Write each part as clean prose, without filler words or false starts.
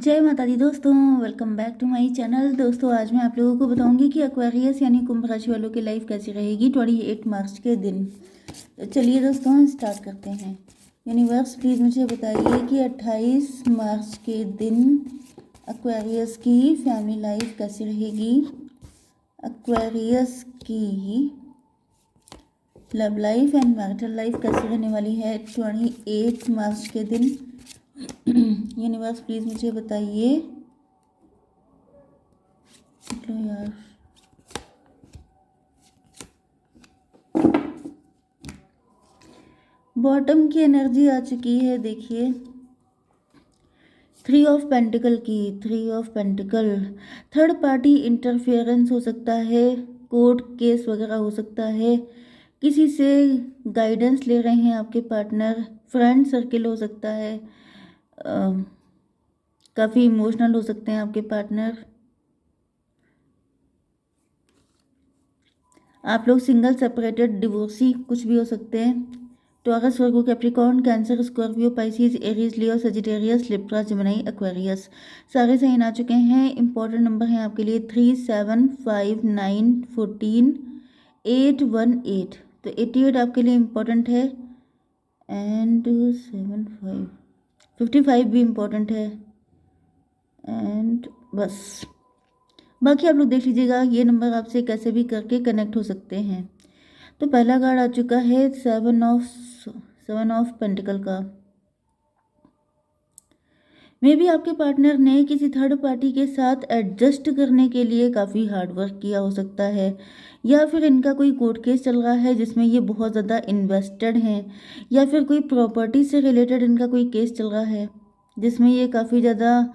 जय माता दी दोस्तों, welcome back to my channel. दोस्तों आज मैं आप लोगों को बताऊंगी कि एक्वेरियस यानी कुंभ राशि वालों की लाइफ कैसी रहेगी 28 मार्च के दिन। तो चलिए दोस्तों स्टार्ट करते हैं। यूनिवर्स प्लीज़ मुझे बताइए कि 28 मार्च के दिन एक्वेरियस की फैमिली लाइफ कैसी रहेगी, एक्वेरियस की love life and marital life कैसी रहने वाली है 28 मार्च के दिन। यूनिवर्स प्लीज़ मुझे बताइए। चलो यार, बॉटम की एनर्जी आ चुकी है। देखिए 3 ऑफ पेंटिकल की, 3 of pentacle, third party interference हो सकता है, कोर्ट केस वगैरह हो सकता है, किसी से गाइडेंस ले रहे हैं आपके पार्टनर, फ्रेंड सर्किल हो सकता है, काफ़ी इमोशनल हो सकते हैं आपके पार्टनर। आप लोग सिंगल, सेपरेटेड, डिवोर्सी कुछ भी हो सकते हैं। Taurus, Virgo, Capricorn, Cancer, Scorpio, Pisces, Aries, Leo, Sagittarius, Libra, Gemini, Aquarius सारे साइन आ चुके हैं। इंपॉर्टेंट नंबर हैं आपके लिए 3, 7, 5, 9, 14, 8, 1, 8। तो 88 आपके लिए इम्पोर्टेंट है एंड 7, 5, 55 भी इम्पोर्टेंट है एंड बस बाकी आप लोग देख लीजिएगा ये नंबर आपसे कैसे भी करके कनेक्ट हो सकते हैं। तो पहला कार्ड आ चुका है 7 ऑफ पेंटिकल का। मे भी आपके पार्टनर ने किसी थर्ड पार्टी के साथ एडजस्ट करने के लिए काफ़ी हार्ड वर्क किया हो सकता है, या फिर इनका कोई कोर्ट केस चल रहा है जिसमें ये बहुत ज़्यादा इन्वेस्टेड हैं, या फिर कोई प्रॉपर्टी से रिलेटेड इनका कोई केस चल रहा है जिसमें ये काफ़ी ज़्यादा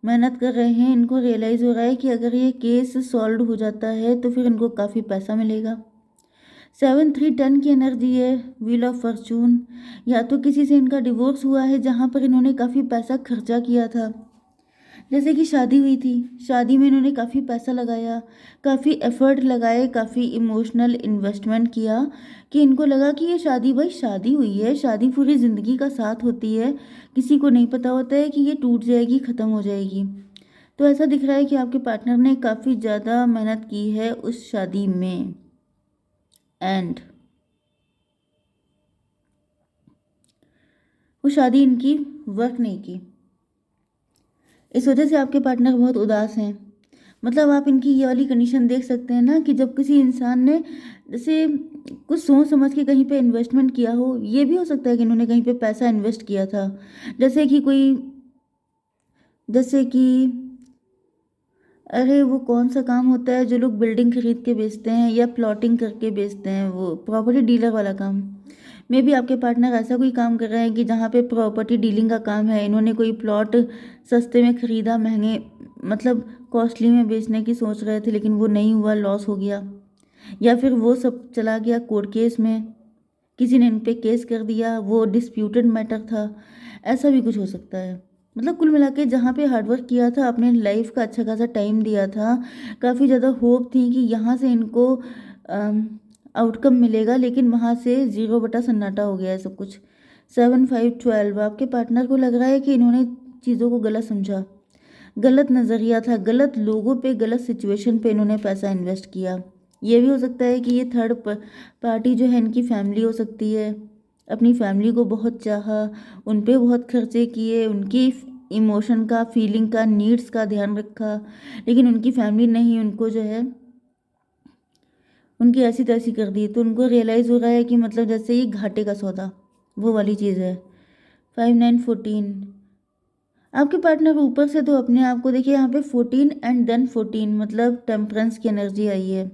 मेहनत कर रहे हैं। इनको रियलाइज़ हो रहा है कि अगर ये केस सॉल्व हो जाता है तो फिर इनको काफ़ी पैसा मिलेगा। 7, 3, 10 की एनर्जी है, व्हील ऑफ फॉर्चून। या तो किसी से इनका डिवोर्स हुआ है जहाँ पर इन्होंने काफ़ी पैसा खर्चा किया था, जैसे कि शादी हुई थी, शादी में इन्होंने काफ़ी पैसा लगाया, काफ़ी एफर्ट लगाए, काफ़ी इमोशनल इन्वेस्टमेंट किया कि इनको लगा कि ये शादी, भाई शादी हुई है, शादी पूरी ज़िंदगी का साथ होती है, किसी को नहीं पता होता है कि ये टूट जाएगी, ख़त्म हो जाएगी। तो ऐसा दिख रहा है कि आपके पार्टनर ने काफ़ी ज़्यादा मेहनत की है उस शादी में एंड वो शादी इनकी वर्क नहीं की। इस वजह से आपके पार्टनर बहुत उदास हैं। मतलब आप इनकी ये वाली कंडीशन देख सकते हैं ना कि जब किसी इंसान ने जैसे कुछ सोच समझ के कहीं पे इन्वेस्टमेंट किया हो, ये भी हो सकता है कि इन्होंने कहीं पे पैसा इन्वेस्ट किया था, जैसे कि जैसे कि अरे वो कौन सा काम होता है जो लोग बिल्डिंग खरीद के बेचते हैं या प्लॉटिंग करके बेचते हैं, वो प्रॉपर्टी डीलर वाला काम। मे भी आपके पार्टनर ऐसा कोई काम कर रहे हैं कि जहाँ पे प्रॉपर्टी डीलिंग का काम है, इन्होंने कोई प्लॉट सस्ते में खरीदा, महंगे मतलब कॉस्टली में बेचने की सोच रहे थे, लेकिन वो नहीं हुआ, लॉस हो गया, या फिर वो सब चला गया कोर्ट केस में, किसी ने इन पे केस कर दिया, वो डिस्प्यूटेड मैटर था। ऐसा भी कुछ हो सकता है। मतलब कुल मिला के जहाँ पे हार्डवर्क किया था, अपने लाइफ का अच्छा खासा टाइम दिया था, काफ़ी ज़्यादा होप थी कि यहाँ से इनको आउटकम मिलेगा, लेकिन वहाँ से 0/सन्नाटा हो गया है सब कुछ। 7, 5, 12 आपके पार्टनर को लग रहा है कि इन्होंने चीज़ों को गलत समझा, गलत नज़रिया था, गलत लोगों पे, गलत सिचुएशन पे इन्होंने पैसा इन्वेस्ट किया। ये भी हो सकता है कि ये थर्ड पार्टी जो है इनकी फैमिली हो सकती है। अपनी फैमिली को बहुत चाहा, उन पे बहुत खर्चे किए, उनकी इमोशन का, फीलिंग का, नीड्स का ध्यान रखा, लेकिन उनकी फैमिली नहीं, उनको जो है उनकी ऐसी तैसी कर दी। तो उनको रियलाइज़ हो रहा है कि मतलब जैसे ये घाटे का सौदा, वो वाली चीज़ है। 5, 9, 14 आपके पार्टनर ऊपर से तो अपने आप को देखिए यहाँ पे 14 एंड देन 14 मतलब टेम्परेंस की एनर्जी आई है।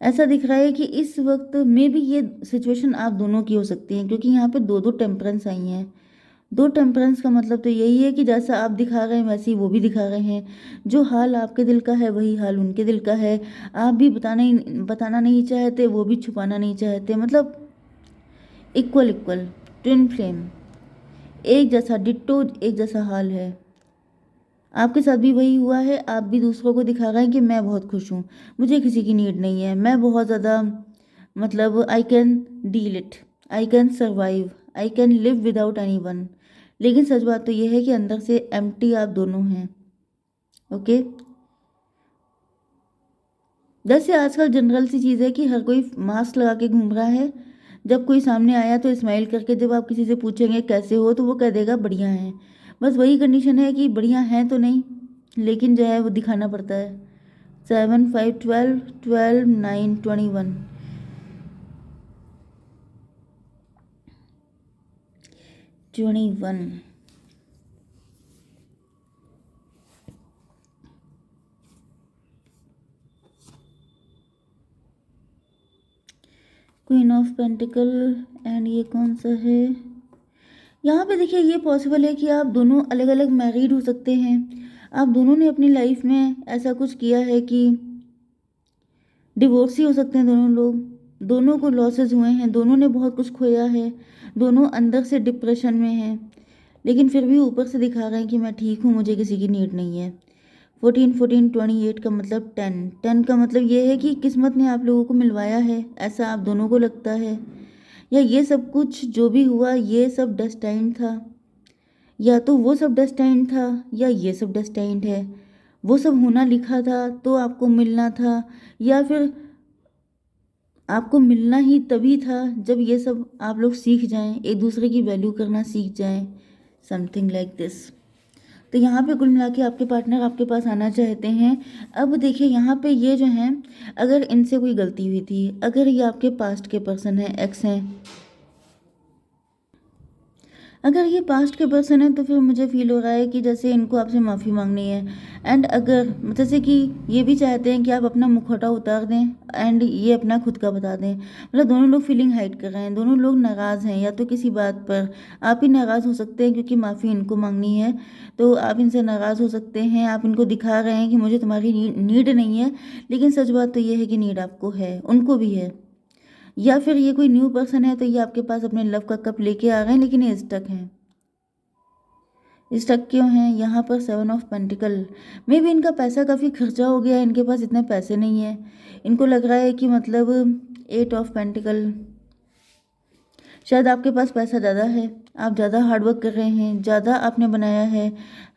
ऐसा दिख रहा है कि इस वक्त में भी ये सिचुएशन आप दोनों की हो सकती है, क्योंकि यहाँ पे दो दो टेम्परेंस आई हैं। दो टेम्परेंस का मतलब तो यही है कि जैसा आप दिखा रहे हैं वैसे ही वो भी दिखा रहे हैं। जो हाल आपके दिल का है वही हाल उनके दिल का है। आप भी बताना नहीं चाहते, वो भी छुपाना नहीं चाहते। मतलब इक्वल इक्वल, ट्विन फ्लेम, एक जैसा डिट्टो, एक जैसा हाल है। आपके साथ भी वही हुआ है। आप भी दूसरों को दिखा रहे हैं कि मैं बहुत खुश हूँ, मुझे किसी की नीड नहीं है, मैं बहुत ज़्यादा मतलब I can deal it, I can survive, I can live without any one. लेकिन सच बात तो ये है कि अंदर से एम्प्टी आप दोनों हैं। ओके। जैसे आजकल जनरल सी चीज़ है कि हर कोई मास्क लगा के घूम रहा है। जब कोई सामने आया तो स्माइल करके, जब आप किसी से पूछेंगे कैसे हो तो वो कह देगा बढ़िया है। बस वही कंडीशन है कि बढ़िया है तो नहीं, लेकिन जो है वो दिखाना पड़ता है। 7 5 12 12 9 21 21। Queen of pentacle. एंड ये कौन सा है? यहाँ पे देखिए, ये पॉसिबल है कि आप दोनों अलग अलग मैरिड हो सकते हैं। आप दोनों ने अपनी लाइफ में ऐसा कुछ किया है कि डिवोर्स ही हो सकते हैं दोनों लोग। दोनों को लॉसेस हुए हैं, दोनों ने बहुत कुछ खोया है, दोनों अंदर से डिप्रेशन में हैं, लेकिन फिर भी ऊपर से दिखा रहे हैं कि मैं ठीक हूँ, मुझे किसी की नीड नहीं है। 14 14 28 का मतलब 10 10 का मतलब ये है कि किस्मत ने आप लोगों को मिलवाया है, ऐसा आप दोनों को लगता है। या ये सब कुछ जो भी हुआ ये सब डेस्टाइंड था, या तो वो सब डेस्टाइंड था या ये सब डेस्टाइंड है। वो सब होना लिखा था तो आपको मिलना था, या फिर आपको मिलना ही तभी था जब ये सब आप लोग सीख जाएं, एक दूसरे की वैल्यू करना सीख जाएं, समथिंग लाइक दिस। तो यहाँ पे कुल मिला के आपके पार्टनर आपके पास आना चाहते हैं। अब देखिए यहाँ पे ये जो हैं, अगर इनसे कोई गलती हुई थी, अगर ये आपके पास्ट के पर्सन हैं, एक्स हैं, अगर ये पास्ट के पर्सन है तो फिर मुझे फील हो रहा है कि जैसे इनको आपसे माफ़ी मांगनी है। एंड अगर जैसे कि ये भी चाहते हैं कि आप अपना मुखौटा उतार दें एंड ये अपना खुद का बता दें। मतलब दोनों लोग फीलिंग हाइड कर रहे हैं, दोनों लोग नाराज़ हैं, या तो किसी बात पर आप ही नाराज़ हो सकते हैं क्योंकि माफ़ी इनको मांगनी है, तो आप इनसे नाराज़ हो सकते हैं। आप इनको दिखा रहे हैं कि मुझे तुम्हारी नीड नहीं है, लेकिन सच बात तो ये है कि नीड आपको है, उनको भी है। या फिर ये कोई न्यू पर्सन है तो ये आपके पास अपने लव का कप लेके आ रहे हैं, लेकिन ये स्टक हैं। स्टक क्यों हैं? यहाँ पर 7 ऑफ पेंटिकल। मे भी इनका पैसा काफ़ी खर्चा हो गया है, इनके पास इतने पैसे नहीं है। इनको लग रहा है कि मतलब 8 ऑफ पेंटिकल, शायद आपके पास पैसा ज़्यादा है, आप ज़्यादा हार्डवर्क कर रहे हैं, ज़्यादा आपने बनाया है।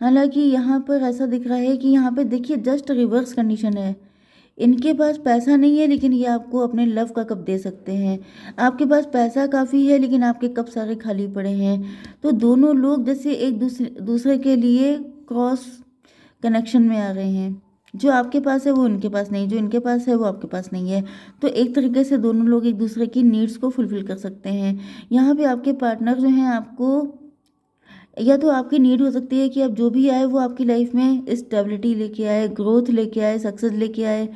हालांकि यहाँ पर ऐसा दिख रहा है कि यहाँ पे देखिए जस्ट रिवर्स कंडीशन है। इनके पास पैसा नहीं है लेकिन ये आपको अपने लव का कप दे सकते हैं। आपके पास पैसा काफ़ी है लेकिन आपके कप सारे खाली पड़े हैं। तो दोनों लोग जैसे एक दूसरे दूसरे के लिए क्रॉस कनेक्शन में आ रहे हैं। जो आपके पास है वो इनके पास नहीं, जो इनके पास है वो आपके पास नहीं है। तो एक तरीके से दोनों लोग एक दूसरे की नीड्स को फुलफिल कर सकते हैं। यहाँ पे आपके पार्टनर जो हैं आपको, या तो आपकी नीड हो सकती है कि अब जो भी आए वो आपकी लाइफ में स्टेबिलिटी लेके आए, ग्रोथ लेके आए, सक्सेस लेके आए,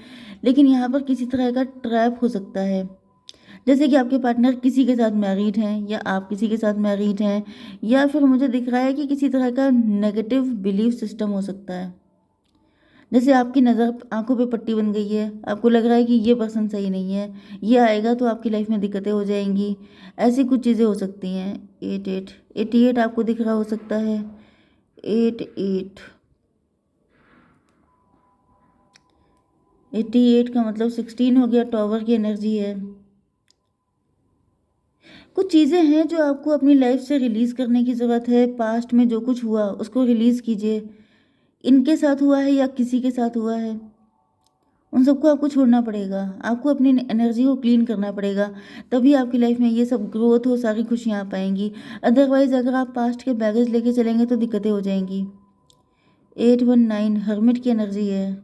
लेकिन यहाँ पर किसी तरह का ट्रैप हो सकता है। जैसे कि आपके पार्टनर किसी के साथ मैरिड हैं या आप किसी के साथ मैरिड हैं, या फिर मुझे दिख रहा है कि किसी तरह का नेगेटिव बिलीफ सिस्टम हो सकता है। जैसे आपकी नज़र आंखों पे पट्टी बन गई है, आपको लग रहा है कि ये पर्सन सही नहीं है, ये आएगा तो आपकी लाइफ में दिक्कतें हो जाएंगी, ऐसी कुछ चीज़ें हो सकती हैं। 8 88 आपको दिख रहा हो सकता है। 88 88 का मतलब 16 हो गया, टॉवर की एनर्जी है। कुछ चीज़ें हैं जो आपको अपनी लाइफ से रिलीज़ करने की ज़रूरत है। पास्ट में जो कुछ हुआ उसको रिलीज़ कीजिए। इनके साथ हुआ है या किसी के साथ हुआ है, उन सबको आपको छोड़ना पड़ेगा। आपको अपनी एनर्जी को क्लीन करना पड़ेगा, तभी आपकी लाइफ में ये सब ग्रोथ हो, सारी खुशियाँ आ पाएंगी। अदरवाइज अगर आप पास्ट के बैगेज लेके चलेंगे तो दिक्कतें हो जाएंगी। 819 हर्मिट की एनर्जी है।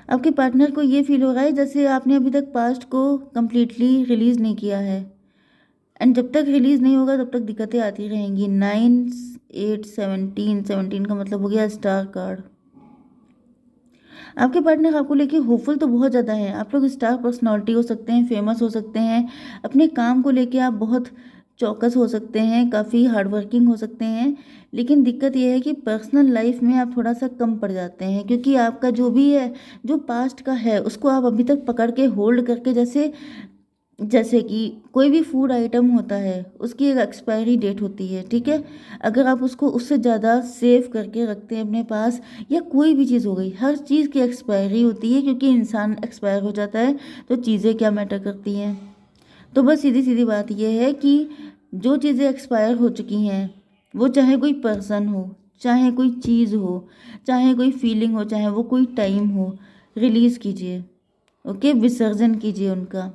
आपके पार्टनर को ये फील हो रहा है जैसे आपने अभी तक पास्ट को कम्प्लीटली रिलीज़ नहीं किया है, एंड जब तक रिलीज़ नहीं होगा तब तक दिक्कतें आती रहेंगी। 9 8 17 17 का मतलब हो गया स्टार कार्ड। आपके पार्टनर आपको लेके होपफुल तो बहुत ज़्यादा है। आप लोग स्टार पर्सनालिटी हो सकते हैं, फेमस हो सकते हैं, अपने काम को लेके आप बहुत चौकस हो सकते हैं, काफ़ी हार्ड वर्किंग हो सकते हैं, लेकिन दिक्कत यह है कि पर्सनल लाइफ में आप थोड़ा सा कम पड़ जाते हैं, क्योंकि आपका जो भी है, जो पास्ट का है उसको आप अभी तक पकड़ के होल्ड करके, जैसे जैसे कि कोई भी फूड आइटम होता है उसकी एक एक्सपायरी डेट होती है, ठीक है। अगर आप उसको उससे ज़्यादा सेव करके रखते हैं अपने पास, या कोई भी चीज़ हो गई, हर चीज़ की एक्सपायरी होती है, क्योंकि इंसान एक्सपायर हो जाता है तो चीज़ें क्या मैटर करती हैं। तो बस सीधी सीधी बात यह है कि जो चीज़ें एक्सपायर हो चुकी हैं, वो चाहे कोई पर्सन हो, चाहे कोई चीज़ हो, चाहे कोई फीलिंग हो, चाहे वो कोई टाइम हो, रिलीज़ कीजिए। ओके, विसर्जन कीजिए उनका,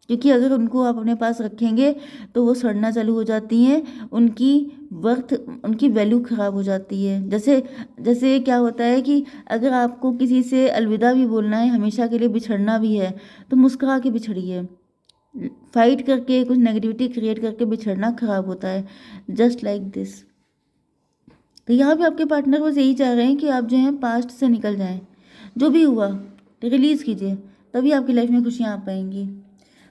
क्योंकि अगर उनको आप अपने पास रखेंगे तो वो सड़ना चालू हो जाती हैं, उनकी वर्थ, उनकी वैल्यू ख़राब हो जाती है। जैसे जैसे क्या होता है कि अगर आपको किसी से अलविदा भी बोलना है, हमेशा के लिए बिछड़ना भी है, तो मुस्कुरा के बिछड़िए। फाइट करके, कुछ नेगेटिविटी क्रिएट करके बिछड़ना ख़राब होता है। Just like this. तो यहाँ पे आपके पार्टनर बस यही चाह रहे हैं कि आप जो हैं पास्ट से निकल जाएं, जो भी हुआ रिलीज़ कीजिए, तभी आपकी लाइफ में खुशियाँ आ पाएंगी।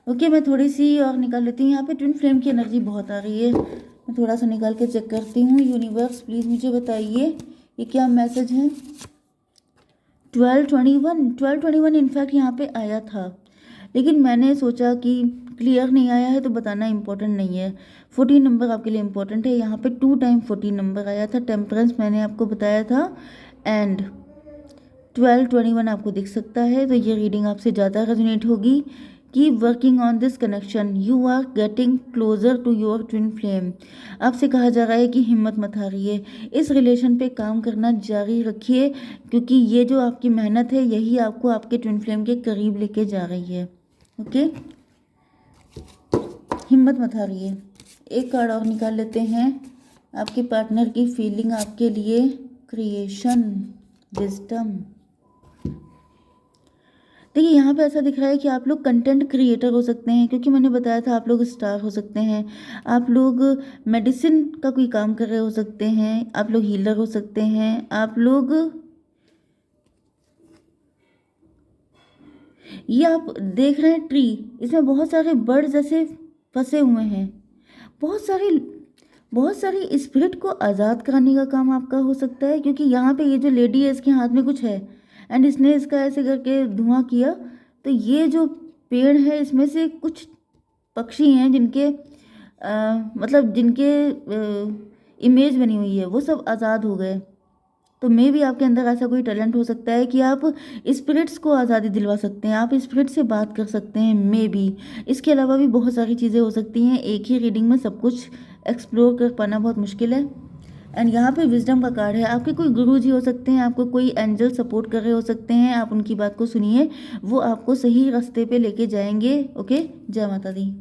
ओके, मैं थोड़ी सी और निकाल लेती हूँ। यहाँ पे ट्विन फ्लेम की एनर्जी बहुत आ रही है, मैं थोड़ा सा निकाल के चेक करती हूँ। यूनिवर्स प्लीज़ मुझे बताइए ये क्या मैसेज है। 1221 इनफैक्ट यहाँ पे आया था, लेकिन मैंने सोचा कि क्लियर नहीं आया है तो बताना इम्पोर्टेंट नहीं है। 14 नंबर आपके लिए इम्पोर्टेंट है। यहाँ पे 2 टाइम 14 नंबर आया था। टेम्परेंस मैंने आपको बताया था, एंड 1221 आपको दिख सकता है। तो ये रीडिंग आपसे ज़्यादा रेजोनेट होगी। Keep working on this connection, you are getting closer to your twin flame. आपसे कहा जा रहा है कि हिम्मत मत हारिए, इस रिलेशन पे काम करना जारी रखिए, क्योंकि ये जो आपकी मेहनत है यही आपको आपके ट्विन फ्लेम के करीब लेके जा रही है। ओके, हिम्मत मत हारिए। एक कार्ड और निकाल लेते हैं। आपके पार्टनर की फीलिंग आपके लिए, क्रिएशन, विजडम। देखिए यहाँ पे ऐसा दिख रहा है कि आप लोग कंटेंट क्रिएटर हो सकते हैं, क्योंकि मैंने बताया था आप लोग स्टार हो सकते हैं, आप लोग मेडिसिन का कोई काम कर रहे हो सकते हैं, आप लोग हीलर हो सकते हैं, आप लोग, ये आप देख रहे हैं ट्री, इसमें बहुत सारे बर्ड जैसे फंसे हुए हैं। बहुत सारी स्पिरिट को आज़ाद कराने का काम आपका हो सकता है, क्योंकि यहाँ पे ये जो लेडी है इसके हाथ में कुछ है, एंड इसने इसका ऐसे करके धुआं किया, तो ये जो पेड़ है इसमें से कुछ पक्षी हैं जिनके मतलब जिनके इमेज बनी हुई है, वो सब आज़ाद हो गए। तो मे भी आपके अंदर ऐसा कोई टैलेंट हो सकता है कि आप स्पिरिट्स को आज़ादी दिलवा सकते हैं, आप स्पिरिट से बात कर सकते हैं मे बी। इसके अलावा भी बहुत सारी चीज़ें हो सकती हैं, एक ही रीडिंग में सब कुछ एक्सप्लोर कर पाना बहुत मुश्किल है। एंड यहाँ पे विजडम का कार्ड है। आपके कोई गुरु जी हो सकते हैं, आपको कोई एंजल सपोर्ट कर रहे हो सकते हैं, आप उनकी बात को सुनिए, वो आपको सही रास्ते पे लेके जाएंगे। ओके, जय माता दी।